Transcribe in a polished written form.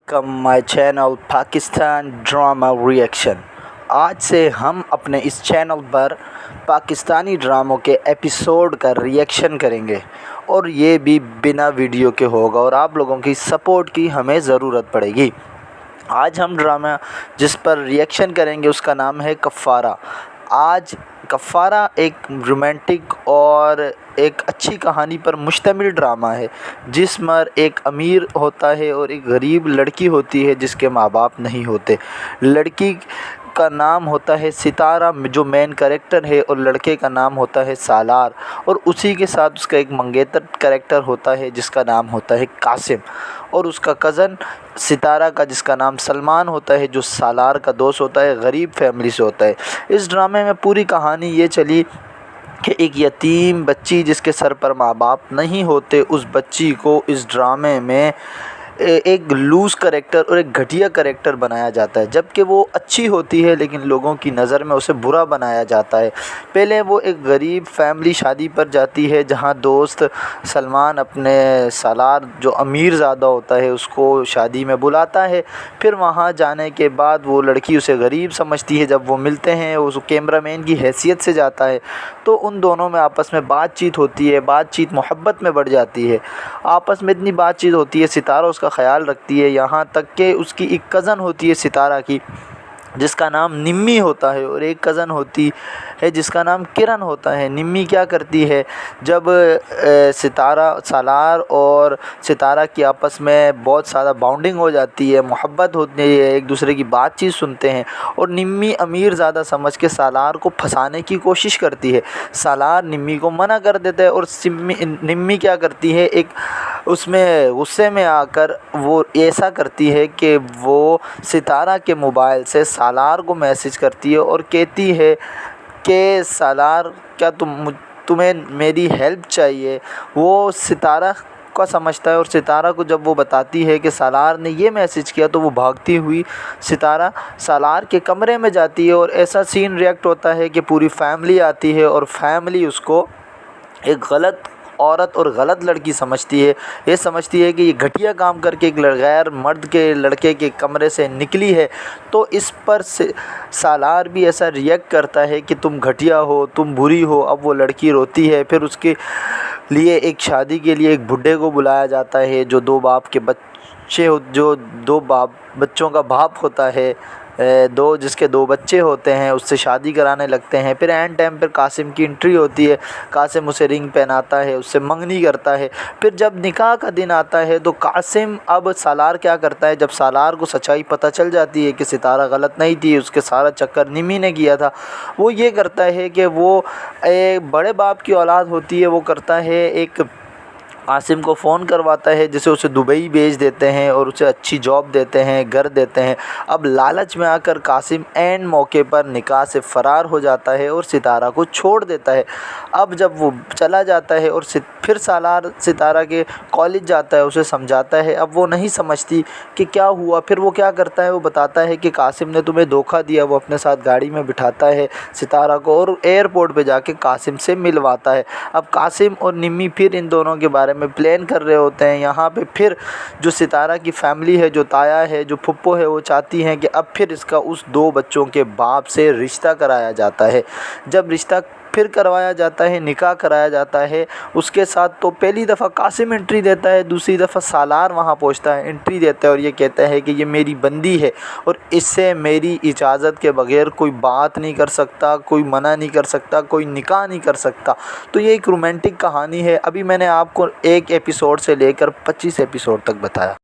Welcome my channel Pakistan drama reaction. आज से हम अपने इस चैनल पर पाकिस्तानी ड्रामों के एपिसोड का रिएक्शन करेंगे और ये भी बिना वीडियो के होगा और आप लोगों की सपोर्ट की हमें ज़रूरत पड़ेगी। आज हम ड्रामा जिस पर रिएक्शन करेंगे उसका नाम है कफ़ारा। आज कफ़ारा एक रोमांटिक और एक अच्छी कहानी पर मुश्तमिल ड्रामा है जिसमें एक अमीर होता है और एक गरीब लड़की होती है जिसके माँ बाप नहीं होते। लड़की का नाम होता है सितारा जो मेन कैरेक्टर है और लड़के का नाम होता है सालार और उसी के साथ उसका एक मंगेतर कैरेक्टर होता है जिसका नाम होता है कासिम और उसका कज़न सितारा का जिसका नाम सलमान होता है जो सालार का दोस्त होता है, गरीब फैमिली से होता है। इस ड्रामे में पूरी कहानी ये चली कि एक यतीम बच्ची जिसके सर पर माँ बाप नहीं होते, उस बच्ची को इस ड्रामे में एक लूज़ कैरेक्टर और एक घटिया कैरेक्टर बनाया जाता है, जबकि वो अच्छी होती है लेकिन लोगों की नज़र में उसे बुरा बनाया जाता है। पहले वो एक गरीब फैमिली शादी पर जाती है जहाँ दोस्त सलमान अपने सालार जो अमीर ज़्यादा होता है उसको शादी में बुलाता है। फिर वहाँ जाने के बाद वो लड़की उसे गरीब समझती है। जब वो मिलते हैं उस कैमरामैन की हैसियत से जाता है तो उन दोनों में आपस में बातचीत होती है, बातचीत मोहब्बत में बढ़ जाती है। आपस में इतनी बातचीत होती है, सितारा उसका ख्याल रखती है, यहाँ तक कि उसकी एक कज़न होती है सितारा की जिसका नाम निम्मी होता है और एक कज़न होती है जिसका नाम किरण होता है। निम्मी क्या करती है, जब सितारा सालार और सितारा की आपस में बहुत ज़्यादा बाउंडिंग हो जाती है, मोहब्बत होती है, एक दूसरे की बातचीत सुनते हैं और निम्मी अमीर ज़्यादा समझ के सालार को फंसाने की कोशिश करती है। सालार निम्मी को मना कर देता है और निम्मी क्या करती है, एक उसमें गुस्से में आकर वो ऐसा करती है कि वो सितारा के मोबाइल से सालार को मैसेज करती है और कहती है कि सालार क्या तुम्हें मेरी हेल्प चाहिए। वो सितारा का समझता है और सितारा को जब वो बताती है कि सालार ने ये मैसेज किया तो वो भागती हुई सितारा सालार के कमरे में जाती है और ऐसा सीन रिएक्ट होता है कि पूरी फैमिली आती है और फैमिली उसको एक गलत औरत और गलत लड़की समझती है। ये समझती है कि ये घटिया काम करके एक गैर मर्द के लड़के के कमरे से निकली है। तो इस पर से सालार भी ऐसा रिएक्ट करता है कि तुम घटिया हो, तुम बुरी हो। अब वो लड़की रोती है। फिर उसके लिए एक शादी के लिए एक बुड्ढे को बुलाया जाता है जो दो बच्चों का बाप होता है, जिसके दो बच्चे होते हैं, उससे शादी कराने लगते हैं। फिर एंड टाइम पर कासिम की एंट्री होती है। कासिम उसे रिंग पहनाता है, उससे मंगनी करता है। फिर जब निकाह का दिन आता है तो कासिम अब सालार क्या करता है, जब सालार को सच्चाई पता चल जाती है कि सितारा गलत नहीं थी, उसके सारा चक्कर निम्मी ने किया था, वो ये करता है कि वो एक बड़े बाप की औलाद होती है, वो करता है एक कासिम को फ़ोन करवाता है जिसे उसे दुबई भेज देते हैं और उसे अच्छी जॉब देते हैं, घर देते हैं। अब लालच में आकर कासिम एंड मौके पर निकाह से फ़रार हो जाता है और सितारा को छोड़ देता है। अब जब वो चला जाता है और फिर सालार सितारा के कॉलेज जाता है, उसे समझाता है। अब वो नहीं समझती कि क्या हुआ। फिर वो क्या करता है, वो बताता है कि कासिम ने तुम्हें धोखा दिया। वो अपने साथ गाड़ी में बिठाता है सितारा को और एयरपोर्ट पे जाके कासिम से मिलवाता है। अब कासिम और निम्मी फिर इन दोनों के बारे में प्लान कर रहे होते हैं। यहाँ पे फिर जो सितारा की फैमिली है, जो ताया है, जो फुप्पो है, वो चाहती हैं कि अब फिर इसका उस दो बच्चों के बाप से रिश्ता कराया जाता है। जब रिश्ता फिर करवाया जाता है, निकाह कराया जाता है उसके साथ, तो पहली दफ़ा कासिम एंट्री देता है, दूसरी दफ़ा सालार वहाँ पहुँचता है, एंट्री देता है और ये कहता है कि ये मेरी बंदी है और इससे मेरी इजाज़त के बग़ैर कोई बात नहीं कर सकता, कोई मना नहीं कर सकता, कोई निकाह नहीं कर सकता। तो ये एक रोमांटिक कहानी है। अभी मैंने आपको 1 एपिसोड से लेकर 25 एपिसोड तक बताया।